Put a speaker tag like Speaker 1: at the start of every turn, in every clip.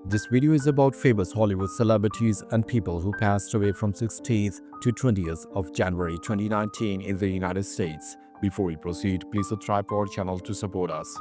Speaker 1: This video is about famous Hollywood celebrities and people who passed away from 16th to 20th of January 2019 in the United States. Before we proceed, please subscribe to our channel to support us.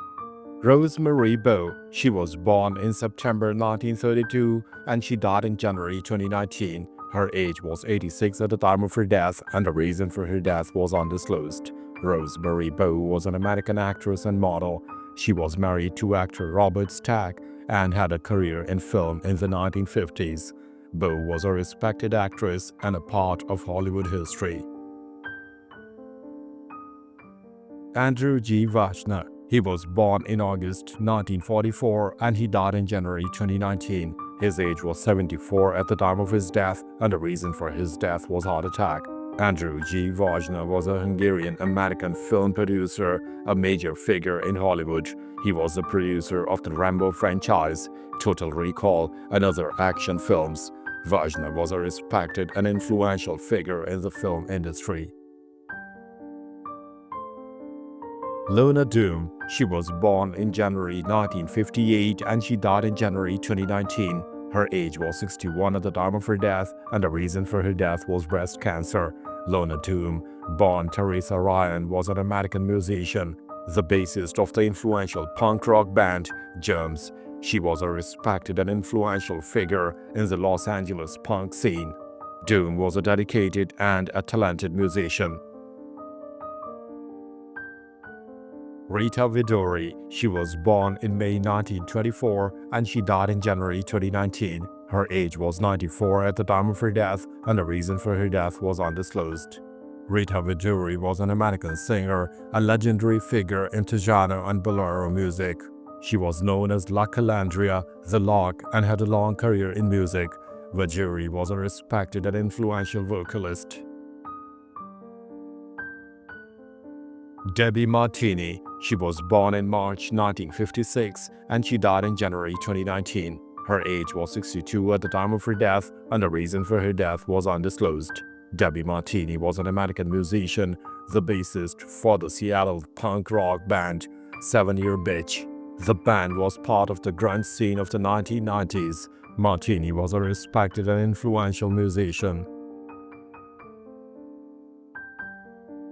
Speaker 1: Rosemary Bowe. She was born in September 1932 and she died in January 2019. Her age was 86 at the time of her death and the reason for her death was undisclosed. Rosemary Bowe was an American actress and model. She was married to actor Robert Stack and had a career in film in the 1950s. Bowe was a respected actress and a part of Hollywood history. Andrew G Vajna. He was born in August 1944 and he died in January 2019. His age was 74 at the time of his death and the reason for his death was heart attack. Andrew G Vajna was a Hungarian-American film producer, a major figure in Hollywood. He was the producer of the Rambo franchise, Total Recall, and other action films. Vajna was a respected and influential figure in the film industry. Lona Doom. She was born in January 1958 and she died in January 2019. Her age was 61 at the time of her death and the reason for her death was breast cancer. Lona Doom, born Teresa Ryan, was an American musician, the bassist of the influential punk rock band Germs. She was a respected and influential figure in the Los Angeles punk scene. Doom was a dedicated and a talented musician. Rita Vidri. She was born in May 1924 and she died in January 2019. Her age was 94 at the time of her death and the reason for her death was undisclosed. Rita Vidri was an American singer, a legendary figure in Tejano and Bolero music. She was known as La Calandria, the Lark, and had a long career in music. Vidri was a respected and influential vocalist. Debbie Martini. She was born in March 1956 and she died in January 2019. Her age was 62 at the time of her death and the reason for her death was undisclosed. Debbie Martini was an American musician, the bassist for the Seattle punk rock band 7 Year Bitch. The band was part of the grunge scene of the 1990s. Martini was a respected and influential musician.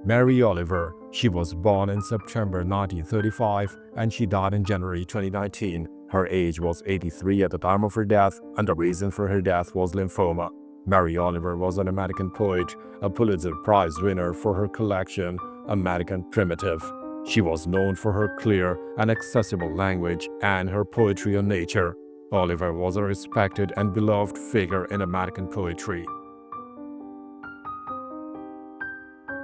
Speaker 1: Mary Oliver. She was born in September 1935 and she died in January 2019. Her age was 83 at the time of her death and the reason for her death was lymphoma. Mary Oliver was an American poet, a Pulitzer Prize winner for her collection, American Primitive. She was known for her clear and accessible language and her poetry on nature. Oliver was a respected and beloved figure in American poetry.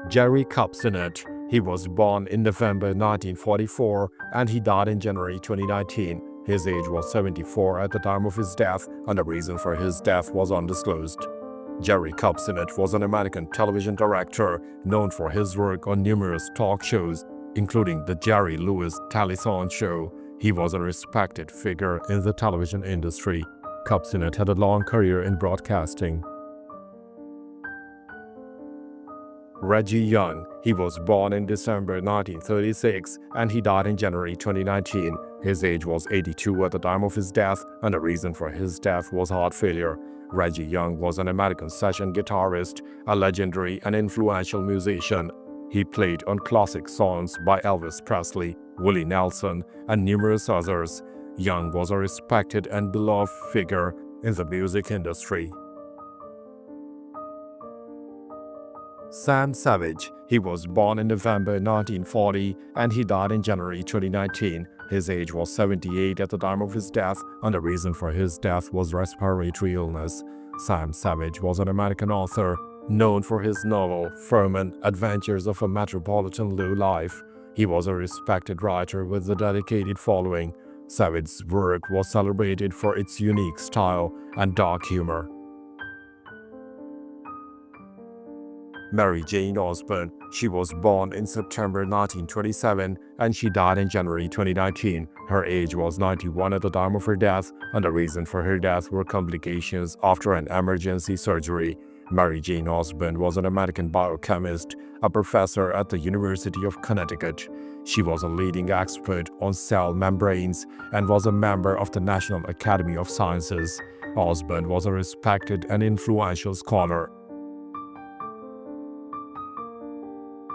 Speaker 1: Jerry Cubset. He was born in November 1944 and he died in January 2019. His age was 74 at the time of his death and the reason for his death was undisclosed. Jerry Cubset was an American television director known for his work on numerous talk shows, including the Jerry Lewis Taliesin Show. He was a respected figure in the television industry. Cubset had a long career in broadcasting. Reggie Young. He was born in December 1936 and he died in January 2019. His age was 82 at the time of his death and the reason for his death was heart failure. Reggie Young was an American session guitarist, a legendary and influential musician. He played on classic songs by Elvis Presley, Willie Nelson, and numerous others. Young was a respected and beloved figure in the music industry. Sam Savage. He was born in November 1940 and he died in January 2019. His age was 78 at the time of his death and the reason for his death was respiratory illness. Sam Savage was an American author known for his novel Furman, Adventures of a Metropolitan Lowlife. He was a respected writer with a dedicated following. Savage's work was celebrated for its unique style and dark humor. Mary Jane Osborne. She was born in September 1927 and she died in January 2019. Her age was 91 at the time of her death and the reason for her death were complications after an emergency surgery. Mary Jane Osborne was an American biochemist, a professor at the University of Connecticut. She was a leading expert on cell membranes and was a member of the National Academy of Sciences. Osborne was a respected and influential scholar.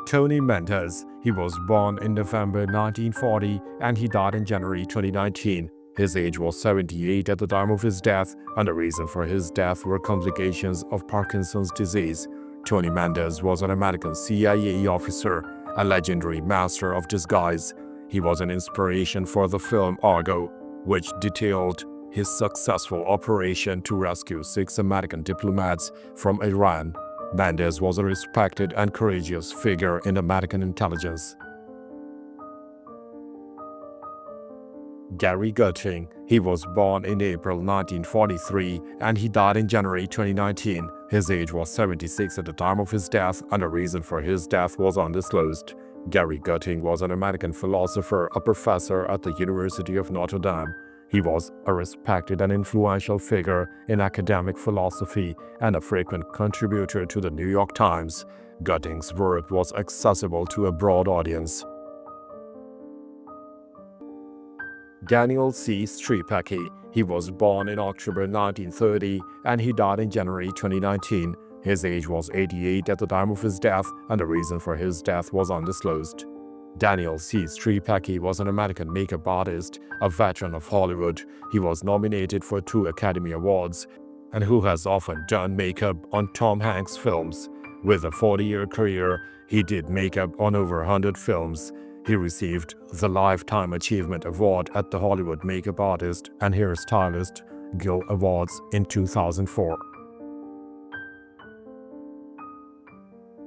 Speaker 1: Tony Mendez. He was born in November 1940 and he died in January 2019. His age was 78 at the time of his death, and the reason for his death were complications of Parkinson's disease. Tony Mendez was an American CIA officer, a legendary master of disguise. He was an inspiration for the film Argo, which detailed his successful operation to rescue 6 American diplomats from Iran. Mendez was a respected and courageous figure in American intelligence. Gary Gutting. He was born in April 1943 and he died in January 2019. His age was 76 at the time of his death, and the reason for his death was undisclosed. Gary Gutting was an American philosopher, a professor at the University of Notre Dame. He was a respected and influential figure in academic philosophy and a frequent contributor to the New York Times. Gutting's work was accessible to a broad audience. Daniel C. Streaky. He was born in October 1930 and he died in January 2019. His age was 88 at the time of his death, and the reason for his death was undisclosed. Daniel C. Streaky was an American makeup artist, a veteran of Hollywood. He was nominated for 2 Academy Awards and who has often done makeup on Tom Hanks films. With a 40-year career, he did makeup on over 100 films. He received the Lifetime Achievement Award at the Hollywood Makeup Artist and Hairstylist Guild Awards in 2004.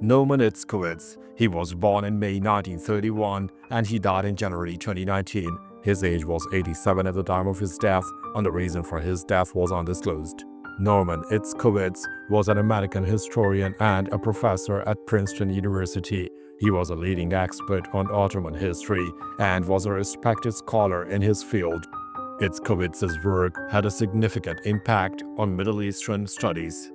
Speaker 1: Norman Kovitz. He was born in May 1931 and he died in January 2019. His age was 87 at the time of his death, and the reason for his death was undisclosed. Norman Kovitz was an American historian and a professor at Princeton University. He was a leading expert on Ottoman history and was a respected scholar in his field. Kovitz's work had a significant impact on Middle Eastern studies.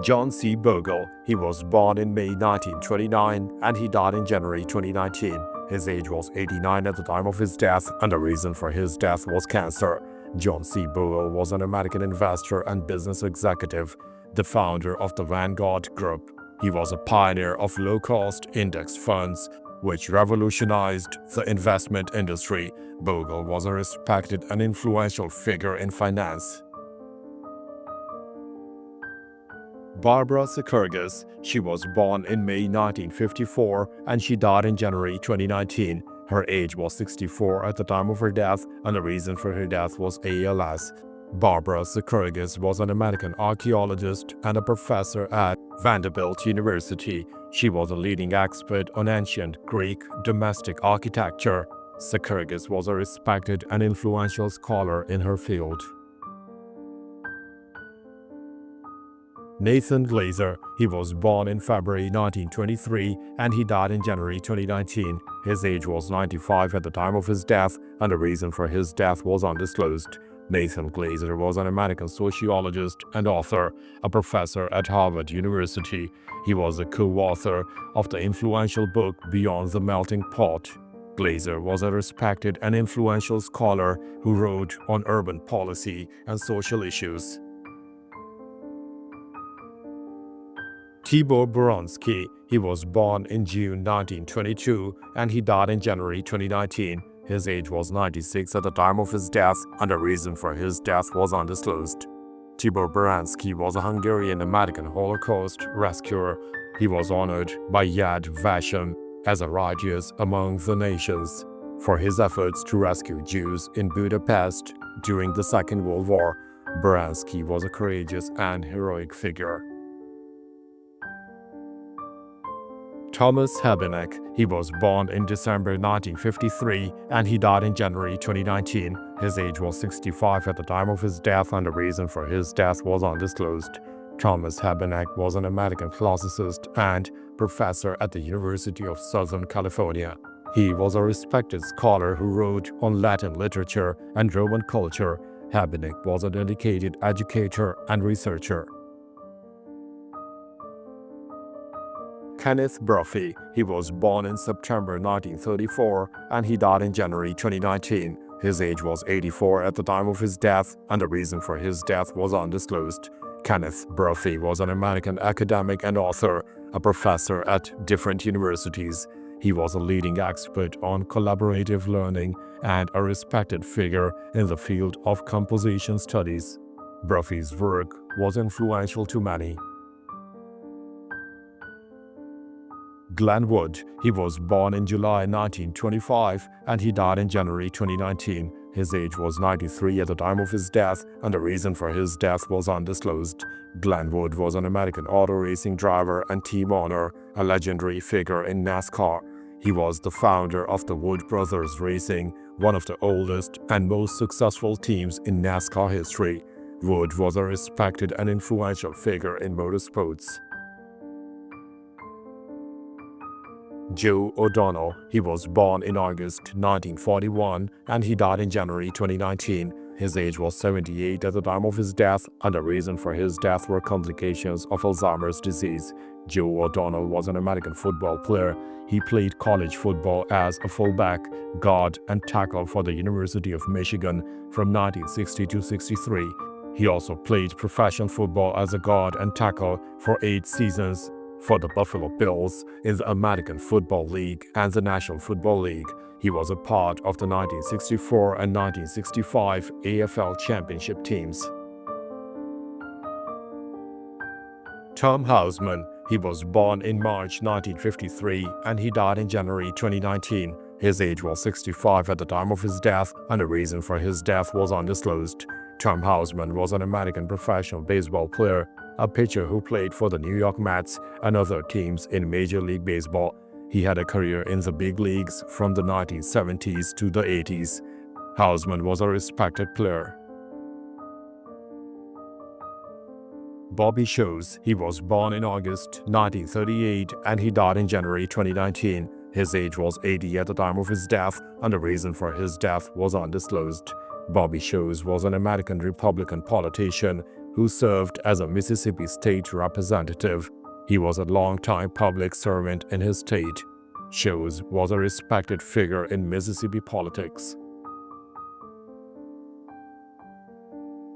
Speaker 1: John C. Bogle. He was born in May 1929 and he died in January 2019. His age was 89 at the time of his death, and the reason for his death was cancer. John C. Bogle was an American investor and business executive, the founder of the Vanguard Group. He was a pioneer of low-cost index funds, which revolutionized the investment industry. Bogle was a respected and influential figure in finance. Barbara Surgus. She was born in May 1954 and she died in January 2019. Her age was 64 at the time of her death, and the reason for her death was ALS. Barbara Surgus was an American archaeologist and a professor at Vanderbilt University. She was a leading expert on ancient Greek domestic architecture. Surgus was a respected and influential scholar in her field. Nathan Glazer. He was born in February 1923 and he died in January 2019. His age was 95 at the time of his death, and the reason for his death was undisclosed. Nathan Glazer was an American sociologist and author, a professor at Harvard University. He was a co-author of the influential book Beyond the Melting Pot. Glazer was a respected and influential scholar who wrote on urban policy and social issues. Tibor Baransky. He was born in June 1922 and he died in January 2019. His age was 96 at the time of his death, and the reason for his death was undisclosed. Tibor Baransky was a Hungarian-American Holocaust rescuer. He was honored by Yad Vashem as a righteous among the nations for his efforts to rescue Jews in Budapest during the Second World War. Baransky was a courageous and heroic figure. Thomas Herbick. He was born in December 1953 and he died in January 2019. His age was 65 at the time of his death, and the reason for his death was undisclosed. Thomas Herbick was an American physicist and professor at the University of Southern California. He was a respected scholar who wrote on Latin literature and Roman culture. Herbick was a dedicated educator and researcher. Kenneth Bruffy, he was born in September 1934 and he died in January 2019. His age was 84 at the time of his death, and the reason for his death was undisclosed. Kenneth Bruffy was an American academic and author, a professor at different universities. He was a leading expert on collaborative learning and a respected figure in the field of composition studies. Bruffy's work was influential to many. Glenwood, he was born in July 1925 and he died in January 2019. His age was 93 at the time of his death, and the reason for his death was undisclosed. Glenwood was an American auto racing driver and team owner, a legendary figure in NASCAR. He was the founder of the Wood Brothers Racing, one of the oldest and most successful teams in NASCAR history. Wood was a respected and influential figure in motorsports. Joe O'Donnell, he was born in August 1941 and he died in January 2019. His age was 78 at the time of his death, and the reason for his death were complications of Alzheimer's disease. Joe O'Donnell was an American football player. He played college football as a fullback, guard, and tackle for the University of Michigan from 1960 to 63. He also played professional football as a guard and tackle for 8 seasons for the Buffalo Bills in the American Football League and the National Football League. He was a part of the 1964 and 1965 AFL championship teams. Tom Houseman, he was born in March 1953 and he died in January 2019. His age was 65 at the time of his death, and the reason for his death was undisclosed. Tom Houseman was an American professional baseball player, a pitcher who played for the New York Mets and other teams in Major League Baseball. He had a career in the big leagues from the 1970s to the 80s. Houseman was a respected player. Bobby Shows, he was born in August 1938 and he died in January 2019. His age was 80 at the time of his death, and the reason for his death was undisclosed. Bobby Shows was an American Republican politician who served as a Mississippi state representative. He was a long-time public servant in his state. Shows was a respected figure in Mississippi politics.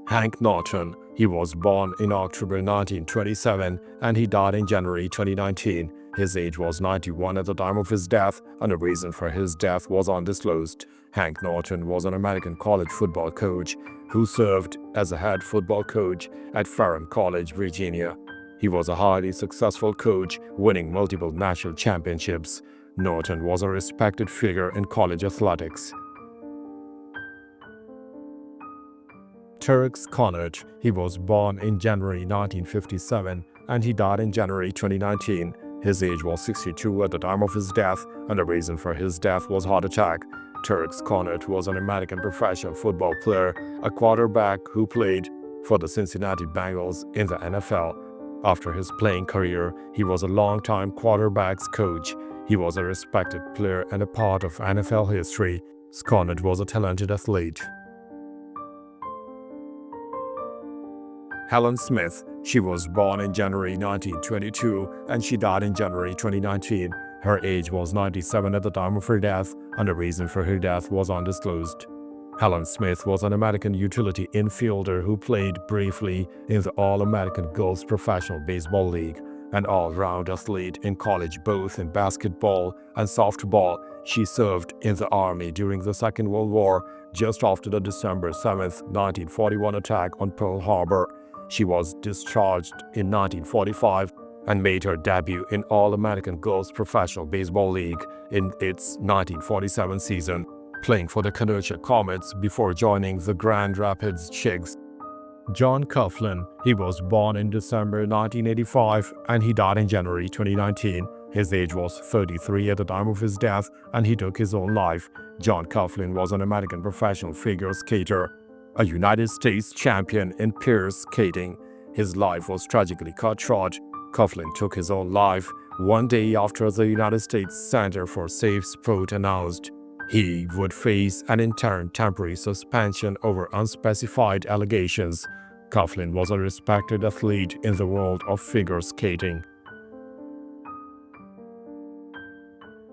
Speaker 1: Hank Norton, he was born in October 1927 and he died in January 2019. His age was 91 at the time of his death, and the reason for his death was undisclosed. Hank Norton was an American college football coach who served as a head football coach at Ferrum College, Virginia. He was a highly successful coach, winning multiple national championships. Norton was a respected figure in college athletics. Turk Connor, he was born in January 1957 and he died in January 2019. His age was 62 at the time of his death, and the reason for his death was heart attack. Turk Connor was an American professional football player, a quarterback who played for the Cincinnati Bengals in the NFL. After his playing career, he was a long-time quarterbacks coach. He was a respected player and a part of NFL history. Connor was a talented athlete. Helen Smith, she was born in January 1922 and she died in January 2019. Her age was 97 at the time of her death, and the reason for her death was undisclosed. Helen Smith was an American utility infielder who played briefly in the All-American Girls Professional Baseball League. An all-round athlete in college both in basketball and softball, she served in the Army during the Second World War just after the December 7, 1941 attack on Pearl Harbor. She was discharged in 1945 and made her debut in All-American Girls Professional Baseball League in its 1947 season, playing for the Kenosha Comets before joining the Grand Rapids Chigs. John Coughlin, he was born in December 1985 and he died in January 2019. His age was 33 at the time of his death and he took his own life. John Coughlin was an American professional figure skater, a United States champion in pair skating. His life was tragically cut short. Coughlin took his own life one day after the United States Center for Safe Sport announced He would face an interim temporary suspension over unspecified allegations. Coughlin was a respected athlete in the world of figure skating.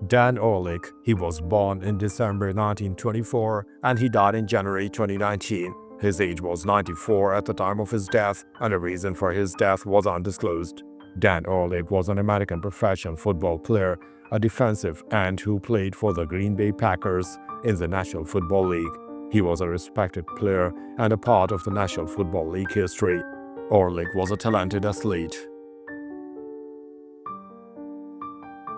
Speaker 1: Dan Orlick, he was born in December 1924 and he died in January 2019. His age was 94 at the time of his death, and the reason for his death was undisclosed. Dan Orlick was an American professional football player, a defensive end who played for the Green Bay Packers in the National Football League. He was a respected player and a part of the National Football League history. Orlick was a talented athlete.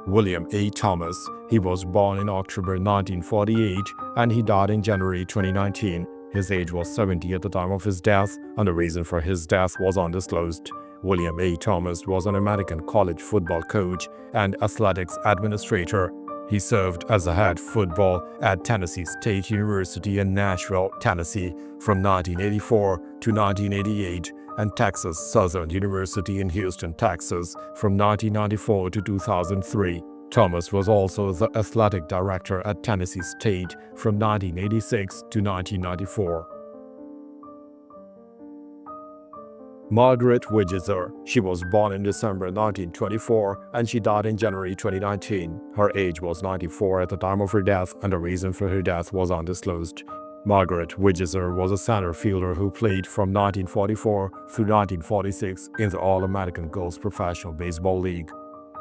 Speaker 1: William A. Thomas, he was born in October 1948 and he died in January 2019. His age was 70 at the time of his death, and the reason for his death was undisclosed. William A. Thomas was an American college football coach and athletics administrator. He served as a head football at Tennessee State University in Nashville, Tennessee from 1984 to 1988 and Texas Southern University in Houston, Texas from 1994 to 2003. Thomas was also the athletic director at Tennessee State from 1986 to 1994. Margaret Weder, she was born in December 1924 and she died in January 2019. Her age was 94 at the time of her death and the reason for her death was undisclosed. Margaret Weder was a center fielder who played from 1944 through 1946 in the All-American Girls Professional Baseball League.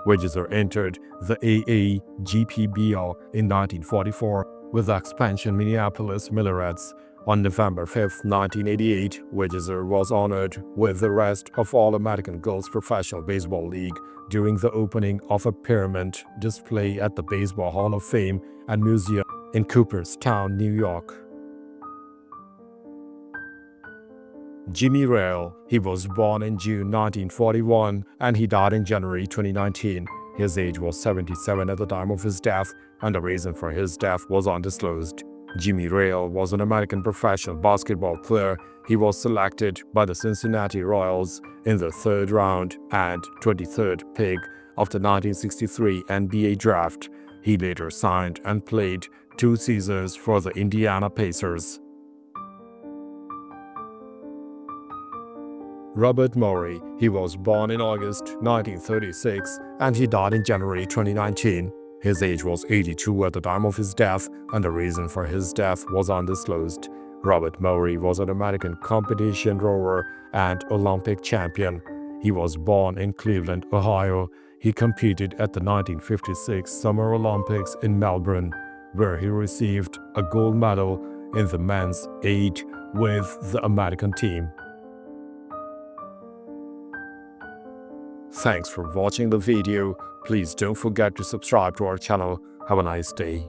Speaker 1: Weder entered the AAGPBL in 1944 with the expansion Minneapolis Millerettes. On November 5, 1988, Weder was honored with the rest of All-American Girls Professional Baseball League during the opening of a pyramid display at the Baseball Hall of Fame and Museum in Cooperstown, New York. Jimmy Rale, he was born in June 1941 and he died in January 2019. His age was 77 at the time of his death and the reason for his death was undisclosed. Jimmy Rale was an American professional basketball player. He was selected by the Cincinnati Royals in the 3rd round and 23rd pick of the 1963 NBA draft. He later signed and played 2 seasons for the Indiana Pacers. Robert Murray, he was born in August 1936 and he died in January 2019. His age was 82 at the time of his death and the reason for his death was undisclosed. Robert Murray was an American competition rower and Olympic champion. He was born in Cleveland, Ohio. He competed at the 1956 Summer Olympics in Melbourne, where he received a gold medal in the men's 8 with the American team. Thanks for watching the video. Please don't forget to subscribe to our channel. Have a nice day.